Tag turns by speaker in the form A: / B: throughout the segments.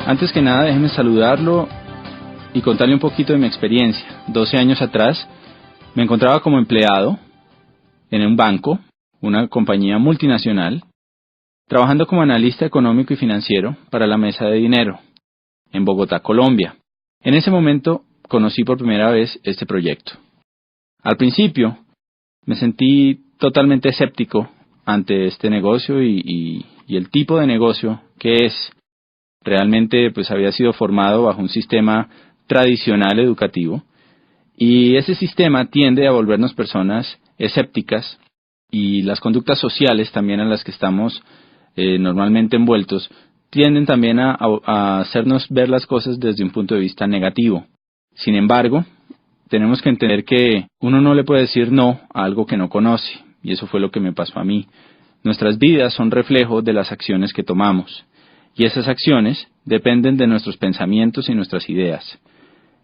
A: Antes que nada, déjeme saludarlo y contarle un poquito de mi experiencia. 12 años atrás me encontraba como empleado en un banco, una compañía multinacional, trabajando como analista económico y financiero para la Mesa de Dinero, en Bogotá, Colombia. En ese momento conocí por primera vez este proyecto. Al principio me sentí totalmente escéptico ante este negocio y el tipo de negocio que es. Realmente pues había sido formado bajo un sistema tradicional educativo y ese sistema tiende a volvernos personas escépticas y las conductas sociales también en las que estamos normalmente envueltos tienden también a hacernos ver las cosas desde un punto de vista negativo. Sin embargo, tenemos que entender que uno no le puede decir no a algo que no conoce, y eso fue lo que me pasó a mí. Nuestras vidas son reflejo de las acciones que tomamos, y esas acciones dependen de nuestros pensamientos y nuestras ideas.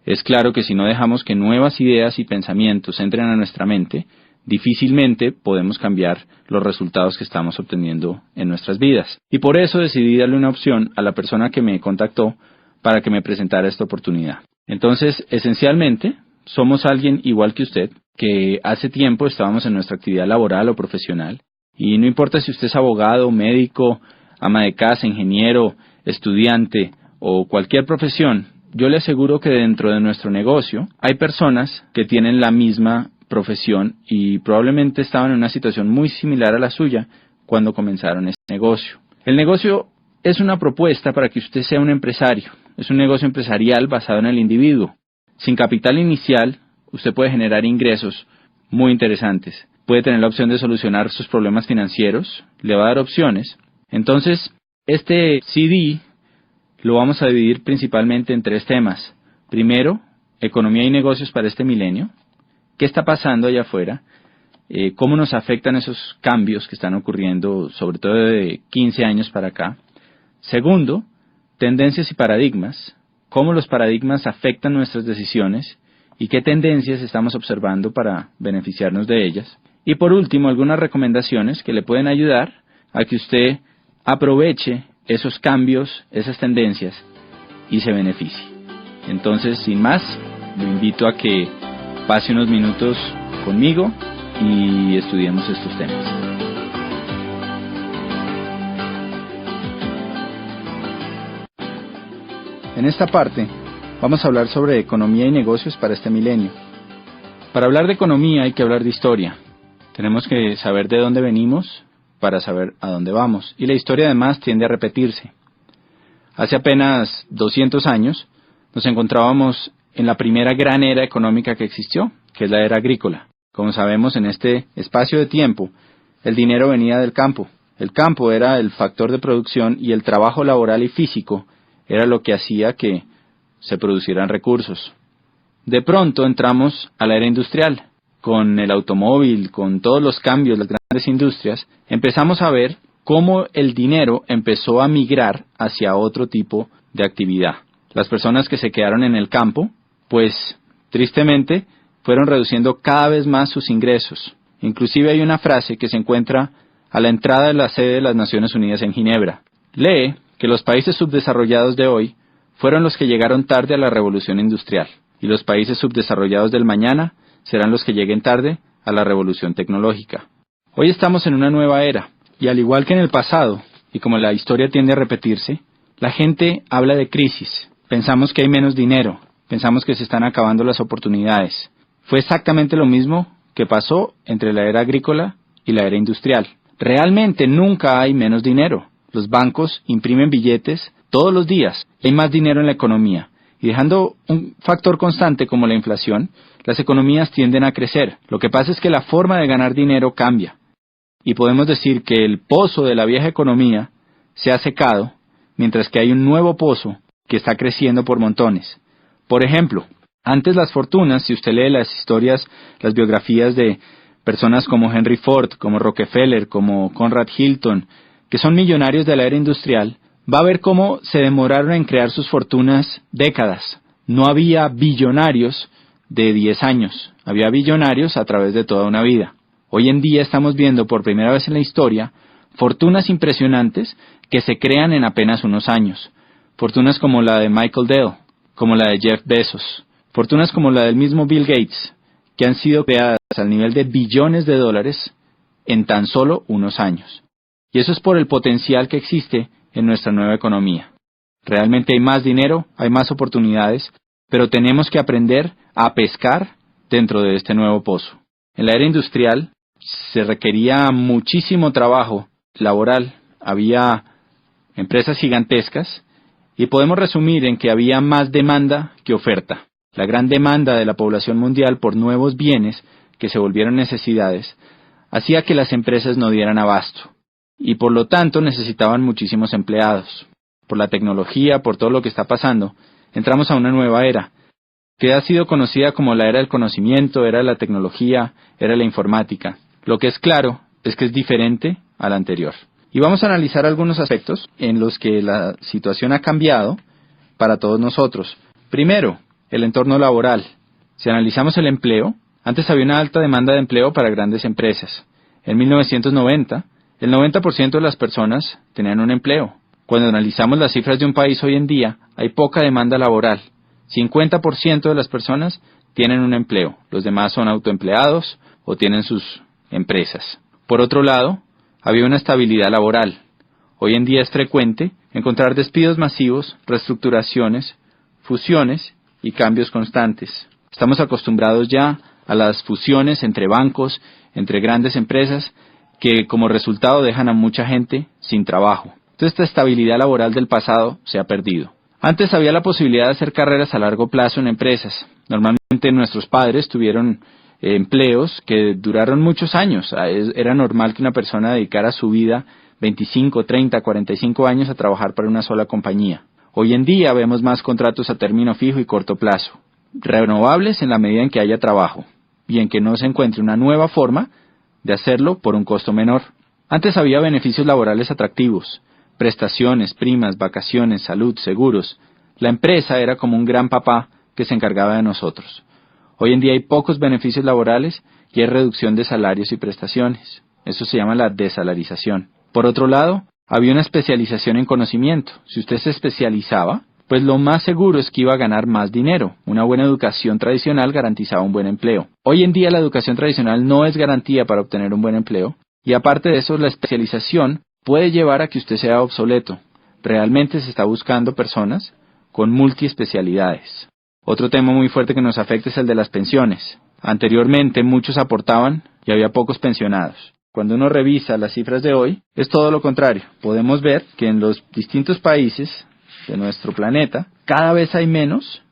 A: Es claro que si no dejamos que nuevas ideas y pensamientos entren a nuestra mente, difícilmente podemos cambiar los resultados que estamos obteniendo en nuestras vidas. Y por eso decidí darle una opción a la persona que me contactó para que me presentara esta oportunidad. Entonces, esencialmente, somos alguien igual que usted, que hace tiempo estábamos en nuestra actividad laboral o profesional, y no importa si usted es abogado, médico, ama de casa, ingeniero, estudiante o cualquier profesión, yo le aseguro que dentro de nuestro negocio hay personas que tienen la misma profesión y probablemente estaban en una situación muy similar a la suya cuando comenzaron este negocio. El negocio es una propuesta para que usted sea un empresario. Es un negocio empresarial basado en el individuo. Sin capital inicial, usted puede generar ingresos muy interesantes. Puede tener la opción de solucionar sus problemas financieros, le va a dar opciones. Entonces, este CD lo vamos a dividir principalmente en 3 temas. Primero, economía y negocios para este milenio. ¿Qué está pasando allá afuera? ¿Cómo nos afectan esos cambios que están ocurriendo, sobre todo de 15 años para acá? Segundo, tendencias y paradigmas. ¿Cómo los paradigmas afectan nuestras decisiones? ¿Y qué tendencias estamos observando para beneficiarnos de ellas? Y por último, algunas recomendaciones que le pueden ayudar a que usted aproveche esos cambios, esas tendencias y se beneficie. Entonces, sin más, lo invito a que pase unos minutos conmigo y estudiemos estos temas. En esta parte vamos a hablar sobre economía y negocios para este milenio. Para hablar de economía hay que hablar de historia. Tenemos que saber de dónde venimos para saber a dónde vamos. Y la historia además tiende a repetirse. Hace apenas 200 años nos encontrábamos en la primera gran era económica que existió, que es la era agrícola. Como sabemos, en este espacio de tiempo, el dinero venía del campo. El campo era el factor de producción y el trabajo laboral y físico era lo que hacía que se producieran recursos. De pronto entramos a la era industrial. Con el automóvil, con todos los cambios, las grandes industrias, empezamos a ver cómo el dinero empezó a migrar hacia otro tipo de actividad. Las personas que se quedaron en el campo, pues tristemente fueron reduciendo cada vez más sus ingresos. Inclusive hay una frase que se encuentra a la entrada de la sede de las Naciones Unidas en Ginebra. Lee que los países subdesarrollados de hoy fueron los que llegaron tarde a la revolución industrial, y los países subdesarrollados del mañana serán los que lleguen tarde a la revolución tecnológica. Hoy estamos en una nueva era, y al igual que en el pasado, y como la historia tiende a repetirse, la gente habla de crisis. Pensamos que hay menos dinero, pensamos que se están acabando las oportunidades. Fue exactamente lo mismo que pasó entre la era agrícola y la era industrial. Realmente nunca hay menos dinero. Los bancos imprimen billetes todos los días. Hay más dinero en la economía. Y dejando un factor constante como la inflación, las economías tienden a crecer. Lo que pasa es que la forma de ganar dinero cambia. Y podemos decir que el pozo de la vieja economía se ha secado, mientras que hay un nuevo pozo que está creciendo por montones. Por ejemplo, antes las fortunas, si usted lee las historias, las biografías de personas como Henry Ford, como Rockefeller, como Conrad Hilton, que son millonarios de la era industrial, va a ver cómo se demoraron en crear sus fortunas décadas. No había billonarios de 10 años, había billonarios a través de toda una vida. Hoy en día estamos viendo por primera vez en la historia fortunas impresionantes que se crean en apenas unos años. fortunas como la de Michael Dell, como la de Jeff Bezos, fortunas como la del mismo Bill Gates, que han sido creadas al nivel de billones de dólares en tan solo unos años. Y eso es por el potencial que existe en nuestra nueva economía. Realmente hay más dinero, hay más oportunidades, pero tenemos que aprender a pescar dentro de este nuevo pozo. En la era industrial se requería muchísimo trabajo laboral, había empresas gigantescas y podemos resumir en que había más demanda que oferta. La gran demanda de la población mundial por nuevos bienes que se volvieron necesidades hacía que las empresas no dieran abasto y por lo tanto necesitaban muchísimos empleados. Por la tecnología, por todo lo que está pasando, entramos a una nueva era, que ha sido conocida como la era del conocimiento, era de la tecnología, era de la informática. Lo que es claro es que es diferente a la anterior. Y vamos a analizar algunos aspectos en los que la situación ha cambiado para todos nosotros. Primero, el entorno laboral. Si analizamos el empleo, antes había una alta demanda de empleo para grandes empresas. En 1990, el 90% de las personas tenían un empleo. Cuando analizamos las cifras de un país hoy en día, hay poca demanda laboral. 50% de las personas tienen un empleo. Los demás son autoempleados o tienen sus empresas. Por otro lado, había una estabilidad laboral. Hoy en día es frecuente encontrar despidos masivos, reestructuraciones, fusiones y cambios constantes. Estamos acostumbrados ya a las fusiones entre bancos, entre grandes empresas, que como resultado dejan a mucha gente sin trabajo. Entonces esta estabilidad laboral del pasado se ha perdido. Antes había la posibilidad de hacer carreras a largo plazo en empresas. Normalmente nuestros padres tuvieron empleos que duraron muchos años. Era normal que una persona dedicara su vida 25, 30, 45 años a trabajar para una sola compañía. Hoy en día vemos más contratos a término fijo y corto plazo, renovables en la medida en que haya trabajo y en que no se encuentre una nueva forma de hacerlo por un costo menor. Antes había beneficios laborales atractivos, prestaciones, primas, vacaciones, salud, seguros. La empresa era como un gran papá que se encargaba de nosotros. Hoy en día hay pocos beneficios laborales y hay reducción de salarios y prestaciones. Eso se llama la desalarización. Por otro lado, había una especialización en conocimiento. Si usted se especializaba, pues lo más seguro es que iba a ganar más dinero. Una buena educación tradicional garantizaba un buen empleo. Hoy en día la educación tradicional no es garantía para obtener un buen empleo, y aparte de eso la especialización puede llevar a que usted sea obsoleto. Realmente se está buscando personas con multiespecialidades. Otro tema muy fuerte que nos afecta es el de las pensiones. Anteriormente muchos aportaban y había pocos pensionados. Cuando uno revisa las cifras de hoy, es todo lo contrario. Podemos ver que en los distintos países de nuestro planeta, cada vez hay menos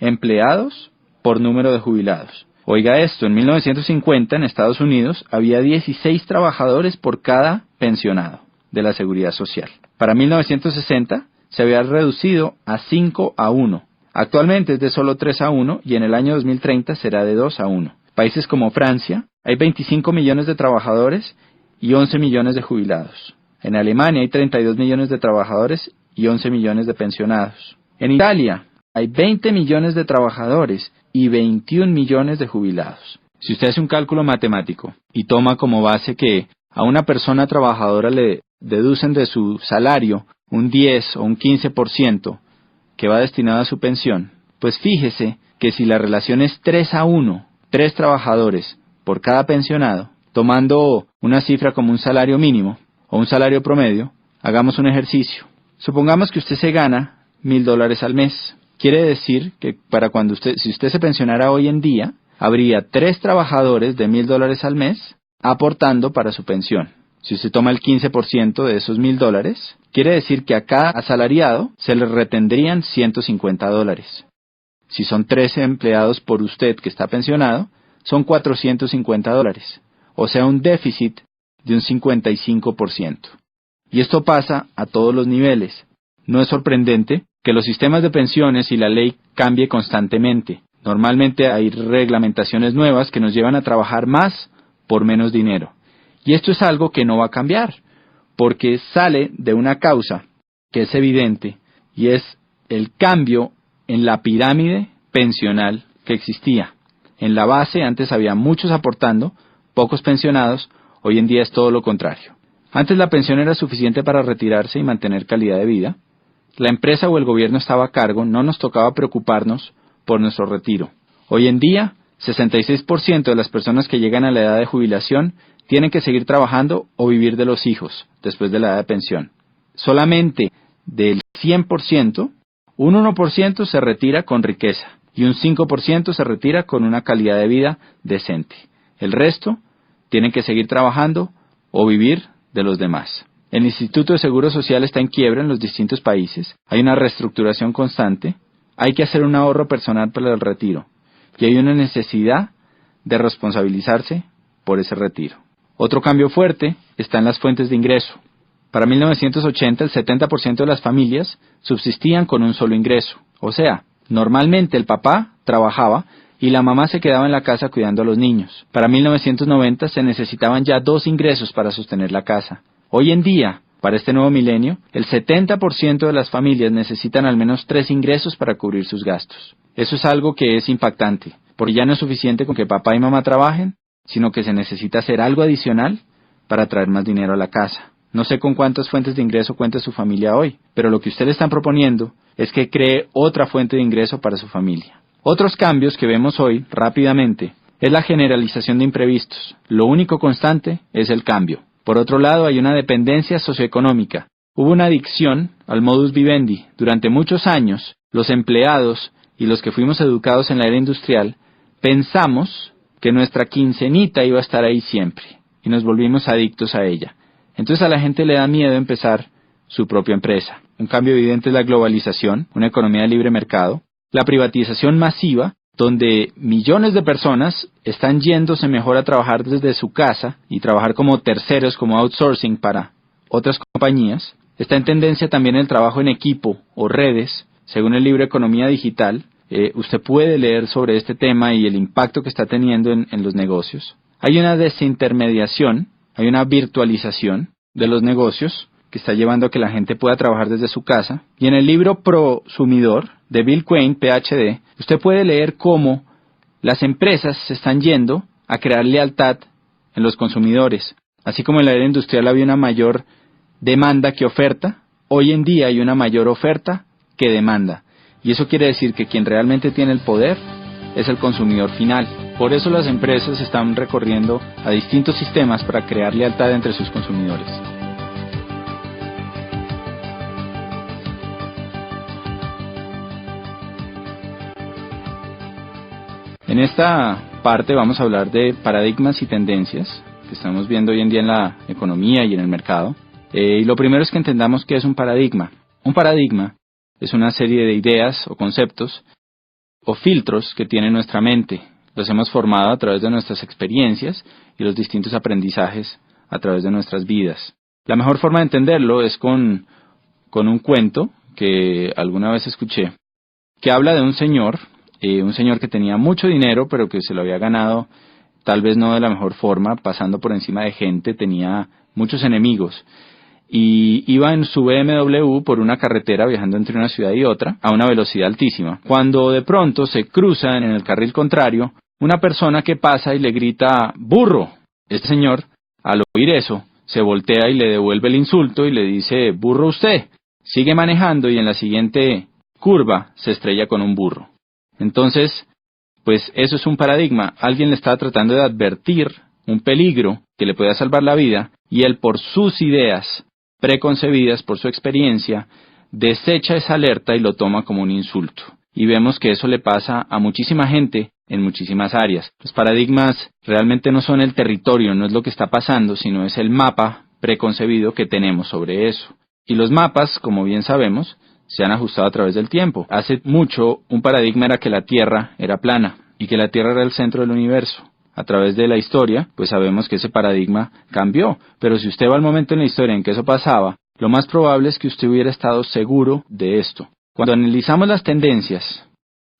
A: empleados por número de jubilados. Oiga esto, en 1950 en Estados Unidos había 16 trabajadores por cada pensionado de la Seguridad Social. Para 1960 se había reducido a 5 a 1. Actualmente es de solo 3 a 1 y en el año 2030 será de 2 a 1. Países como Francia, hay 25 millones de trabajadores y 11 millones de jubilados. En Alemania hay 32 millones de trabajadores y 11 millones de pensionados. En Italia hay 20 millones de trabajadores y 21 millones de jubilados. Si usted hace un cálculo matemático y toma como base que a una persona trabajadora le deducen de su salario un 10 o un 15% que va destinado a su pensión, pues fíjese que si la relación es 3 a 1, 3 trabajadores por cada pensionado, tomando una cifra como un salario mínimo o un salario promedio, hagamos un ejercicio. Supongamos que usted se gana $1,000 al mes. Quiere decir que si usted se pensionara hoy en día, habría 3 trabajadores de $1,000 al mes aportando para su pensión. Si usted toma el 15% de esos $1,000, quiere decir que a cada asalariado se le retendrían $150. Si son 13 empleados por usted que está pensionado, son $450, o sea un déficit de un 55%. Y esto pasa a todos los niveles. No es sorprendente que los sistemas de pensiones y la ley cambie constantemente. Normalmente hay reglamentaciones nuevas que nos llevan a trabajar más por menos dinero. Y esto es algo que no va a cambiar, porque sale de una causa que es evidente, y es el cambio en la pirámide pensional que existía. En la base antes había muchos aportando, pocos pensionados, hoy en día es todo lo contrario. Antes la pensión era suficiente para retirarse y mantener calidad de vida. la empresa o el gobierno estaba a cargo, no nos tocaba preocuparnos por nuestro retiro. Hoy en día, 66% de las personas que llegan a la edad de jubilación tienen que seguir trabajando o vivir de los hijos después de la edad de pensión. Solamente del 100%, un 1% se retira con riqueza y un 5% se retira con una calidad de vida decente. El resto tienen que seguir trabajando o vivir de los demás. El Instituto de Seguro Social está en quiebra en los distintos países, hay una reestructuración constante, hay que hacer un ahorro personal para el retiro y hay una necesidad de responsabilizarse por ese retiro. Otro cambio fuerte está en las fuentes de ingreso. Para 1980 el 70% de las familias subsistían con un solo ingreso, o sea, normalmente el papá trabajaba y la mamá se quedaba en la casa cuidando a los niños. Para 1990 se necesitaban ya 2 ingresos para sostener la casa. Hoy en día, para este nuevo milenio, el 70% de las familias necesitan al menos 3 ingresos para cubrir sus gastos. Eso es algo que es impactante, porque ya no es suficiente con que papá y mamá trabajen, sino que se necesita hacer algo adicional para traer más dinero a la casa. No sé con cuántas fuentes de ingreso cuenta su familia hoy, pero lo que ustedes están proponiendo es que cree otra fuente de ingreso para su familia. Otros cambios que vemos hoy, rápidamente, es la generalización de imprevistos. Lo único constante es el cambio. Por otro lado, hay una dependencia socioeconómica. Hubo una adicción al modus vivendi. Durante muchos años, los empleados y los que fuimos educados en la era industrial, pensamos que nuestra quincenita iba a estar ahí siempre, y nos volvimos adictos a ella. Entonces a la gente le da miedo empezar su propia empresa. Un cambio evidente es la globalización, una economía de libre mercado, la privatización masiva, donde millones de personas están yéndose mejor a trabajar desde su casa y trabajar como terceros, como outsourcing para otras compañías. Está en tendencia también el trabajo en equipo o redes, según el libro Economía Digital. Usted puede leer sobre este tema y el impacto que está teniendo en los negocios. Hay una desintermediación, hay una virtualización de los negocios que está llevando a que la gente pueda trabajar desde su casa. Y en el libro Prosumidor de Bill Quain, PhD, usted puede leer cómo las empresas se están yendo a crear lealtad en los consumidores. Así como en la era industrial había una mayor demanda que oferta, hoy en día hay una mayor oferta que demanda. Y eso quiere decir que quien realmente tiene el poder es el consumidor final. Por eso las empresas están recorriendo a distintos sistemas para crear lealtad entre sus consumidores. En esta parte vamos a hablar de paradigmas y tendencias que estamos viendo hoy en día en la economía y en el mercado. Y lo primero es que entendamos qué es un paradigma. Un paradigma es una serie de ideas o conceptos o filtros que tiene nuestra mente. Los hemos formado a través de nuestras experiencias y los distintos aprendizajes a través de nuestras vidas. La mejor forma de entenderlo es con un cuento que alguna vez escuché, que habla de un señor que tenía mucho dinero, pero que se lo había ganado tal vez no de la mejor forma, pasando por encima de gente, tenía muchos enemigos. Y iba en su BMW por una carretera viajando entre una ciudad y otra a una velocidad altísima. Cuando de pronto se cruzan en el carril contrario una persona que pasa y le grita ¡burro! Este señor, al oír eso, se voltea y le devuelve el insulto y le dice ¡burro usted! Sigue manejando y en la siguiente curva se estrella con un burro. Entonces, pues eso es un paradigma. Alguien le está tratando de advertir un peligro que le pueda salvar la vida y él por sus ideas preconcebidas, por su experiencia, desecha esa alerta y lo toma como un insulto. Y vemos que eso le pasa a muchísima gente en muchísimas áreas. Los paradigmas realmente no son el territorio, no es lo que está pasando, sino es el mapa preconcebido que tenemos sobre eso. Y los mapas, como bien sabemos, se han ajustado a través del tiempo. Hace mucho un paradigma era que la Tierra era plana y que la Tierra era el centro del universo. A través de la historia, pues sabemos que ese paradigma cambió. Pero si usted va al momento en la historia en que eso pasaba, lo más probable es que usted hubiera estado seguro de esto. Cuando analizamos las tendencias,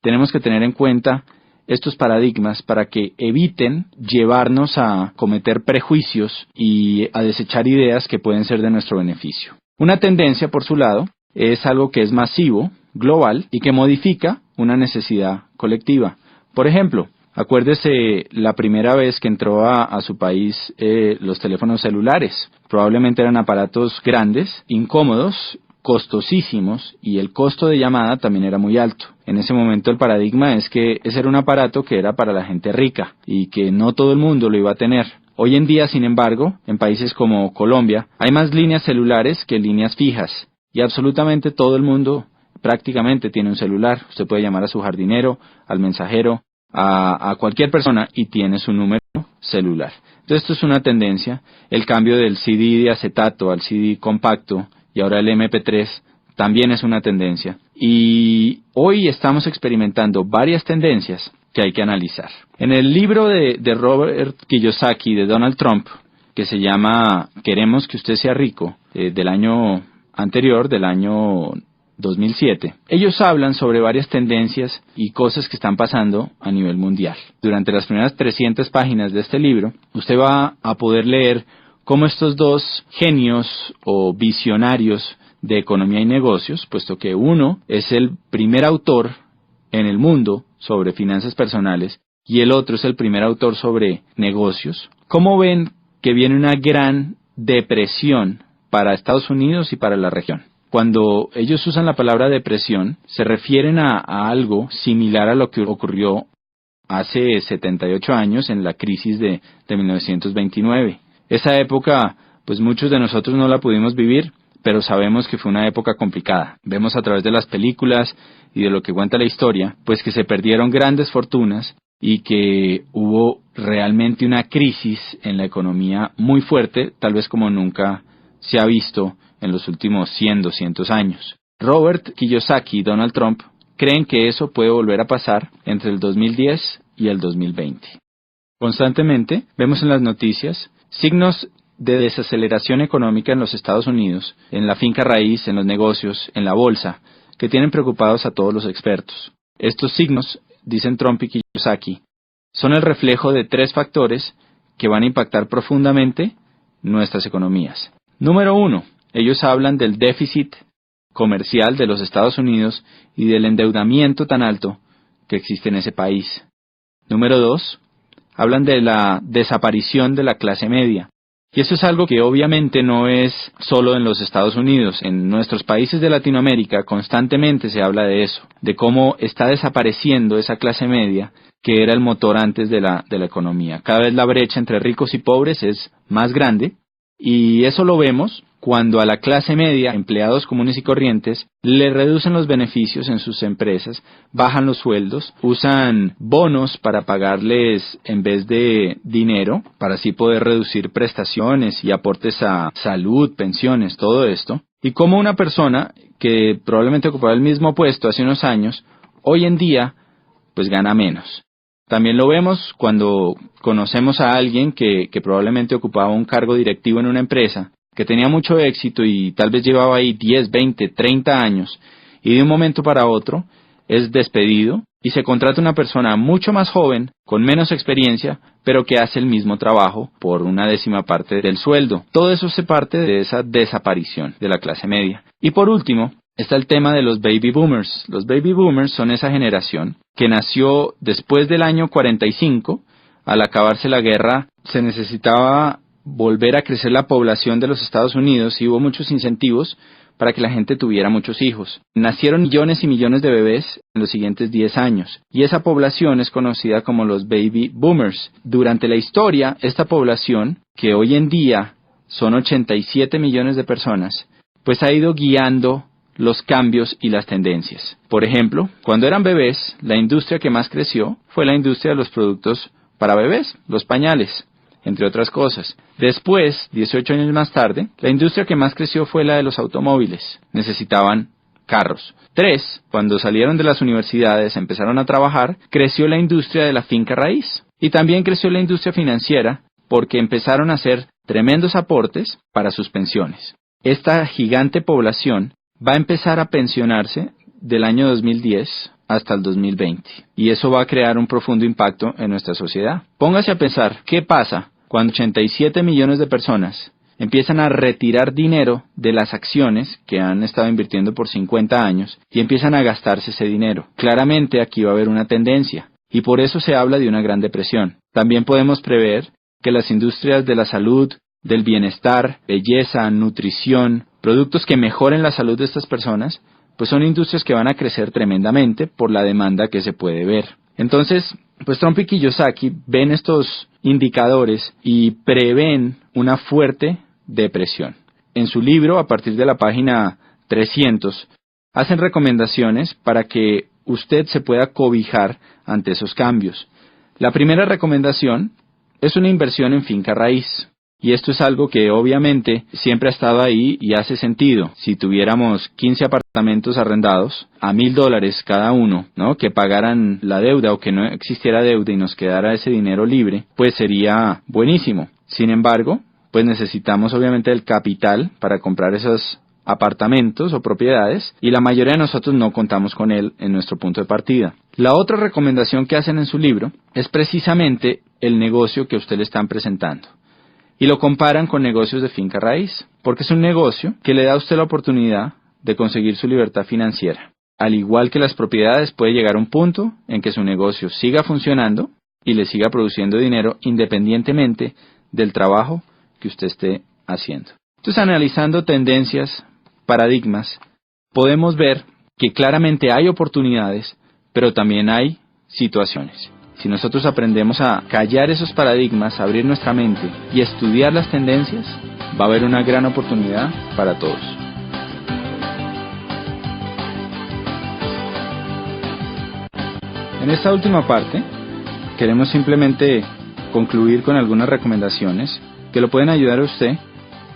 A: tenemos que tener en cuenta estos paradigmas para que eviten llevarnos a cometer prejuicios y a desechar ideas que pueden ser de nuestro beneficio. Una tendencia, por su lado, es algo que es masivo, global, y que modifica una necesidad colectiva. Por ejemplo, acuérdese la primera vez que entró a su país los teléfonos celulares. Probablemente eran aparatos grandes, incómodos, costosísimos y el costo de llamada también era muy alto. En ese momento el paradigma es que ese era un aparato que era para la gente rica y que no todo el mundo lo iba a tener. Hoy en día, sin embargo, en países como Colombia, hay más líneas celulares que líneas fijas y absolutamente todo el mundo prácticamente tiene un celular. Usted puede llamar a su jardinero, al mensajero, a cualquier persona y tiene su número celular. Entonces esto es una tendencia, el cambio del CD de acetato al CD compacto y ahora el MP3 también es una tendencia. Y hoy estamos experimentando varias tendencias que hay que analizar. En el libro de Robert Kiyosaki de Donald Trump, que se llama Queremos que usted sea rico, del año anterior, del año 2007, ellos hablan sobre varias tendencias y cosas que están pasando a nivel mundial. Durante las primeras 300 páginas de este libro, usted va a poder leer cómo estos dos genios o visionarios de economía y negocios, puesto que uno es el primer autor en el mundo sobre finanzas personales y el otro es el primer autor sobre negocios, cómo ven que viene una gran depresión para Estados Unidos y para la región. Cuando ellos usan la palabra depresión, se refieren a algo similar a lo que ocurrió hace 78 años en la crisis de 1929. Esa época, pues muchos de nosotros no la pudimos vivir, pero sabemos que fue una época complicada. Vemos a través de las películas y de lo que cuenta la historia, pues que se perdieron grandes fortunas y que hubo realmente una crisis en la economía muy fuerte, tal vez como nunca se ha visto en los últimos 100, 200 años. Robert Kiyosaki y Donald Trump creen que eso puede volver a pasar entre el 2010 y el 2020. Constantemente vemos en las noticias signos de desaceleración económica en los Estados Unidos, en la finca raíz, en los negocios, en la bolsa, que tienen preocupados a todos los expertos. Estos signos, dicen Trump y Kiyosaki, son el reflejo de 3 factores que van a impactar profundamente nuestras economías. Número 1, ellos hablan del déficit comercial de los Estados Unidos y del endeudamiento tan alto que existe en ese país. Número 2, hablan de la desaparición de la clase media. Y eso es algo que obviamente no es solo en los Estados Unidos. En nuestros países de Latinoamérica constantemente se habla de eso, de cómo está desapareciendo esa clase media que era el motor antes de la economía. Cada vez la brecha entre ricos y pobres es más grande y eso lo vemos cuando a la clase media, empleados comunes y corrientes, le reducen los beneficios en sus empresas, bajan los sueldos, usan bonos para pagarles en vez de dinero, para así poder reducir prestaciones y aportes a salud, pensiones, todo esto. Y como una persona que probablemente ocupaba el mismo puesto hace unos años, hoy en día, pues gana menos. También lo vemos cuando conocemos a alguien que probablemente ocupaba un cargo directivo en una empresa, que tenía mucho éxito y tal vez llevaba ahí 10, 20, 30 años, y de un momento para otro es despedido y se contrata una persona mucho más joven, con menos experiencia, pero que hace el mismo trabajo por una 10ª parte del sueldo. Todo eso se parte de esa desaparición de la clase media. Y por último, está el tema de los baby boomers. Los baby boomers son esa generación que nació después del año 45, al acabarse la guerra se necesitaba volver a crecer la población de los Estados Unidos y hubo muchos incentivos para que la gente tuviera muchos hijos. Nacieron millones y millones de bebés en los siguientes 10 años y esa población es conocida como los baby boomers. Durante la historia, esta población, que hoy en día son 87 millones de personas, pues ha ido guiando los cambios y las tendencias. Por ejemplo, cuando eran bebés, la industria que más creció fue la industria de los productos para bebés, los pañales, entre otras cosas. Después, 18 años más tarde, la industria que más creció fue la de los automóviles. Necesitaban carros. 3, cuando salieron de las universidades, empezaron a trabajar, creció la industria de la finca raíz. Y también creció la industria financiera porque empezaron a hacer tremendos aportes para sus pensiones. Esta gigante población va a empezar a pensionarse del año 2010 hasta el 2020. Y eso va a crear un profundo impacto en nuestra sociedad. Póngase a pensar, ¿qué pasa cuando 87 millones de personas empiezan a retirar dinero de las acciones que han estado invirtiendo por 50 años y empiezan a gastarse ese dinero? Claramente aquí va a haber una tendencia y por eso se habla de una gran depresión. También podemos prever que las industrias de la salud, del bienestar, belleza, nutrición, productos que mejoren la salud de estas personas, pues son industrias que van a crecer tremendamente por la demanda que se puede ver. Entonces, pues Trump y Kiyosaki ven estos indicadores y prevén una fuerte depresión. En su libro, a partir de la página 300, hacen recomendaciones para que usted se pueda cobijar ante esos cambios. La primera recomendación es una inversión en finca raíz. Y esto es algo que obviamente siempre ha estado ahí y hace sentido. Si tuviéramos 15 apartamentos arrendados a $1,000 cada uno, ¿no?, que pagaran la deuda o que no existiera deuda y nos quedara ese dinero libre, pues sería buenísimo. Sin embargo, pues necesitamos obviamente el capital para comprar esos apartamentos o propiedades, y la mayoría de nosotros no contamos con él en nuestro punto de partida. La otra recomendación que hacen en su libro es precisamente el negocio que a usted le están presentando. Y lo comparan con negocios de finca raíz, porque es un negocio que le da a usted la oportunidad de conseguir su libertad financiera. Al igual que las propiedades, puede llegar a un punto en que su negocio siga funcionando y le siga produciendo dinero independientemente del trabajo que usted esté haciendo. Entonces, analizando tendencias, paradigmas, podemos ver que claramente hay oportunidades, pero también hay situaciones. Si nosotros aprendemos a callar esos paradigmas, a abrir nuestra mente y estudiar las tendencias, va a haber una gran oportunidad para todos. En esta última parte, queremos simplemente concluir con algunas recomendaciones que lo pueden ayudar a usted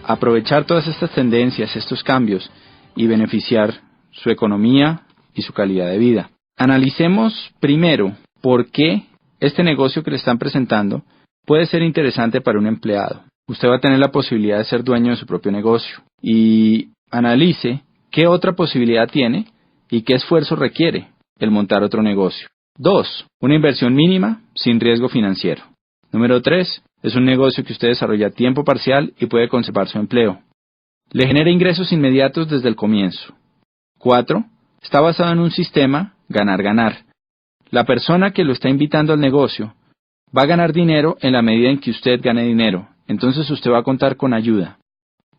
A: a aprovechar todas estas tendencias, estos cambios y beneficiar su economía y su calidad de vida. Analicemos primero por qué este negocio que le están presentando puede ser interesante para un empleado. Usted va a tener la posibilidad de ser dueño de su propio negocio y analice qué otra posibilidad tiene y qué esfuerzo requiere el montar otro negocio. 2. Una inversión mínima sin riesgo financiero. Número 3. Es un negocio que usted desarrolla a tiempo parcial y puede conservar su empleo. Le genera ingresos inmediatos desde el comienzo. 4. Está basado en un sistema ganar-ganar. La persona que lo está invitando al negocio va a ganar dinero en la medida en que usted gane dinero. Entonces usted va a contar con ayuda.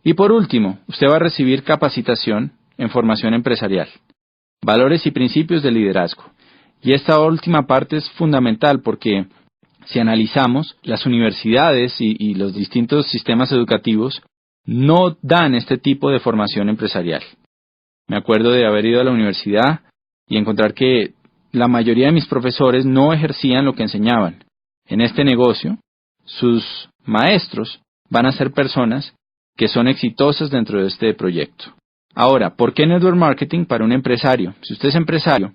A: Y por último, usted va a recibir capacitación en formación empresarial, valores y principios de liderazgo. Y esta última parte es fundamental porque si analizamos, las universidades y los distintos sistemas educativos no dan este tipo de formación empresarial. Me acuerdo de haber ido a la universidad y encontrar que la mayoría de mis profesores no ejercían lo que enseñaban. En este negocio, sus maestros van a ser personas que son exitosas dentro de este proyecto. Ahora, ¿por qué Network Marketing para un empresario? Si usted es empresario,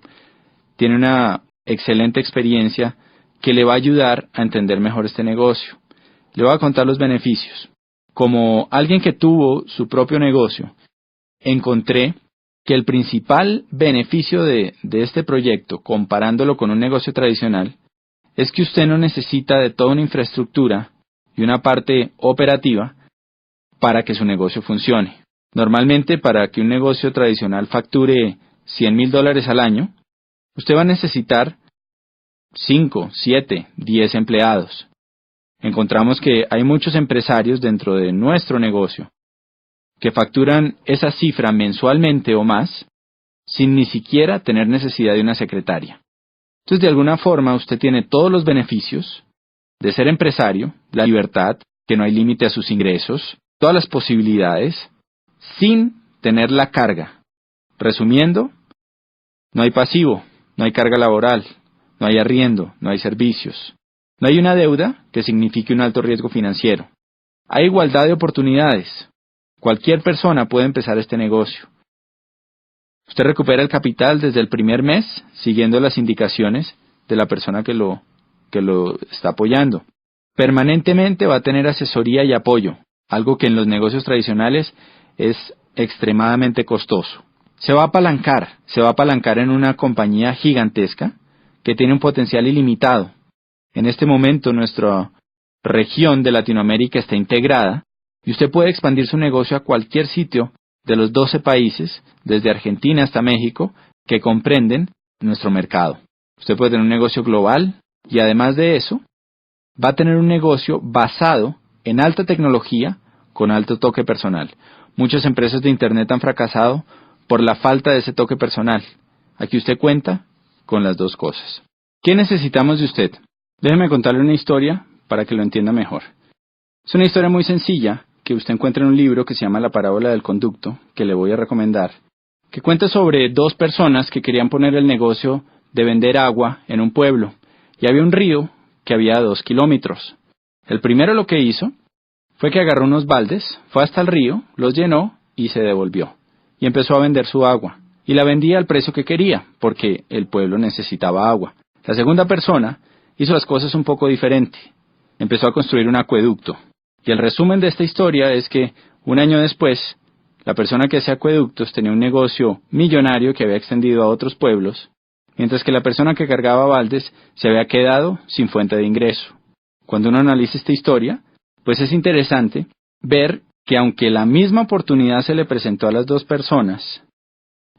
A: tiene una excelente experiencia que le va a ayudar a entender mejor este negocio. Le voy a contar los beneficios. Como alguien que tuvo su propio negocio, encontré que el principal beneficio de este proyecto, comparándolo con un negocio tradicional, es que usted no necesita de toda una infraestructura y una parte operativa para que su negocio funcione. Normalmente, para que un negocio tradicional facture $100,000 al año, usted va a necesitar 5, 7, 10 empleados. Encontramos que hay muchos empresarios dentro de nuestro negocio que facturan esa cifra mensualmente o más sin ni siquiera tener necesidad de una secretaria. Entonces, de alguna forma, usted tiene todos los beneficios de ser empresario, la libertad, que no hay límite a sus ingresos, todas las posibilidades, sin tener la carga. Resumiendo, no hay pasivo, no hay carga laboral, no hay arriendo, no hay servicios. No hay una deuda que signifique un alto riesgo financiero. Hay igualdad de oportunidades. Cualquier persona puede empezar este negocio. Usted recupera el capital desde el primer mes, siguiendo las indicaciones de la persona que lo está apoyando. Permanentemente va a tener asesoría y apoyo, algo que en los negocios tradicionales es extremadamente costoso. Se va a apalancar en una compañía gigantesca que tiene un potencial ilimitado. En este momento nuestra región de Latinoamérica está integrada y usted puede expandir su negocio a cualquier sitio de los 12 países, desde Argentina hasta México, que comprenden nuestro mercado. Usted puede tener un negocio global y además de eso, va a tener un negocio basado en alta tecnología con alto toque personal. Muchas empresas de Internet han fracasado por la falta de ese toque personal. Aquí usted cuenta con las dos cosas. ¿Qué necesitamos de usted? Déjeme contarle una historia para que lo entienda mejor. Es una historia muy sencilla que usted encuentra en un libro que se llama La parábola del conducto, que le voy a recomendar, que cuenta sobre dos personas que querían poner el negocio de vender agua en un pueblo, y había un río que había a 2 kilómetros. El primero lo que hizo fue que agarró unos baldes, fue hasta el río, los llenó y se devolvió, y empezó a vender su agua, y la vendía al precio que quería, porque el pueblo necesitaba agua. La segunda persona hizo las cosas un poco diferente, empezó a construir un acueducto, y el resumen de esta historia es que un año después, la persona que hacía acueductos tenía un negocio millonario que había extendido a otros pueblos, mientras que la persona que cargaba baldes se había quedado sin fuente de ingreso. Cuando uno analiza esta historia, pues es interesante ver que aunque la misma oportunidad se le presentó a las dos personas,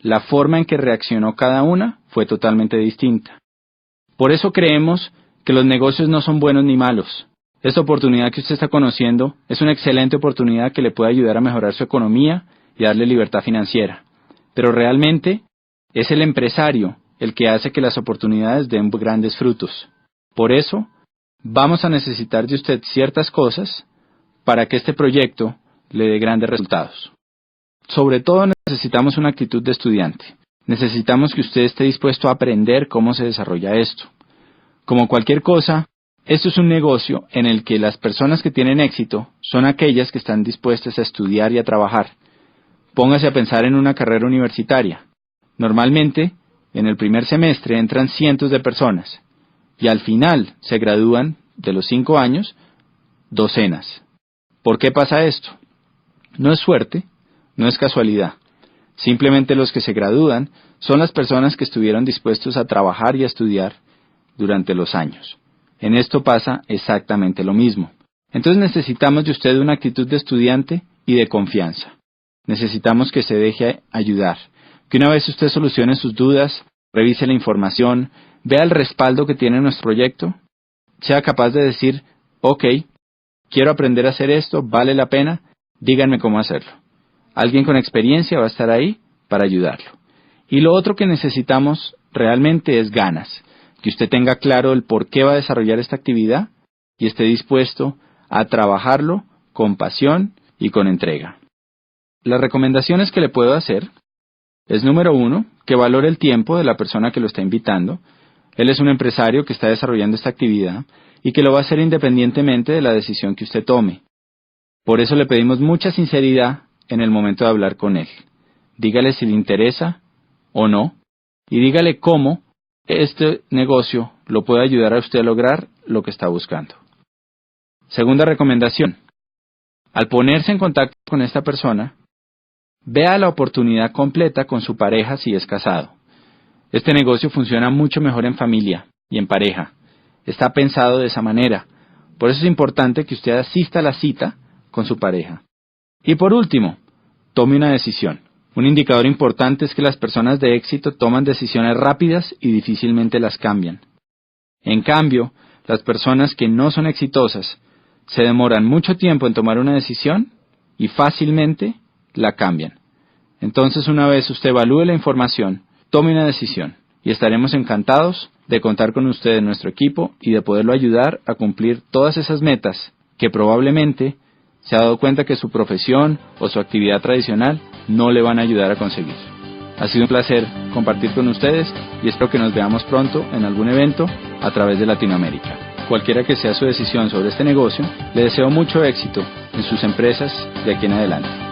A: la forma en que reaccionó cada una fue totalmente distinta. Por eso creemos que los negocios no son buenos ni malos. Esta oportunidad que usted está conociendo es una excelente oportunidad que le puede ayudar a mejorar su economía y darle libertad financiera. Pero realmente es el empresario el que hace que las oportunidades den grandes frutos. Por eso, vamos a necesitar de usted ciertas cosas para que este proyecto le dé grandes resultados. Sobre todo necesitamos una actitud de estudiante. Necesitamos que usted esté dispuesto a aprender cómo se desarrolla esto. Como cualquier cosa, esto es un negocio en el que las personas que tienen éxito son aquellas que están dispuestas a estudiar y a trabajar. Póngase a pensar en una carrera universitaria. Normalmente, en el primer semestre entran cientos de personas y al final se gradúan de los 5 años docenas. ¿Por qué pasa esto? No es suerte, no es casualidad. Simplemente los que se gradúan son las personas que estuvieron dispuestos a trabajar y a estudiar durante los años. En esto pasa exactamente lo mismo. Entonces necesitamos de usted una actitud de estudiante y de confianza. Necesitamos que se deje ayudar. Que una vez usted solucione sus dudas, revise la información, vea el respaldo que tiene nuestro proyecto, sea capaz de decir, ok, quiero aprender a hacer esto, vale la pena, díganme cómo hacerlo. Alguien con experiencia va a estar ahí para ayudarlo. Y lo otro que necesitamos realmente es ganas, que usted tenga claro el por qué va a desarrollar esta actividad y esté dispuesto a trabajarlo con pasión y con entrega. Las recomendaciones que le puedo hacer es, número 1, que valore el tiempo de la persona que lo está invitando. Él es un empresario que está desarrollando esta actividad y que lo va a hacer independientemente de la decisión que usted tome. Por eso le pedimos mucha sinceridad en el momento de hablar con él. Dígale si le interesa o no, y dígale cómo este negocio lo puede ayudar a usted a lograr lo que está buscando. Segunda recomendación. Al ponerse en contacto con esta persona, vea la oportunidad completa con su pareja si es casado. Este negocio funciona mucho mejor en familia y en pareja. Está pensado de esa manera. Por eso es importante que usted asista a la cita con su pareja. Y por último, tome una decisión. Un indicador importante es que las personas de éxito toman decisiones rápidas y difícilmente las cambian. En cambio, las personas que no son exitosas se demoran mucho tiempo en tomar una decisión y fácilmente la cambian. Entonces, una vez usted evalúe la información, tome una decisión y estaremos encantados de contar con usted en nuestro equipo y de poderlo ayudar a cumplir todas esas metas que probablemente se ha dado cuenta que su profesión o su actividad tradicional no le van a ayudar a conseguir. Ha sido un placer compartir con ustedes y espero que nos veamos pronto en algún evento a través de Latinoamérica. Cualquiera que sea su decisión sobre este negocio, le deseo mucho éxito en sus empresas de aquí en adelante.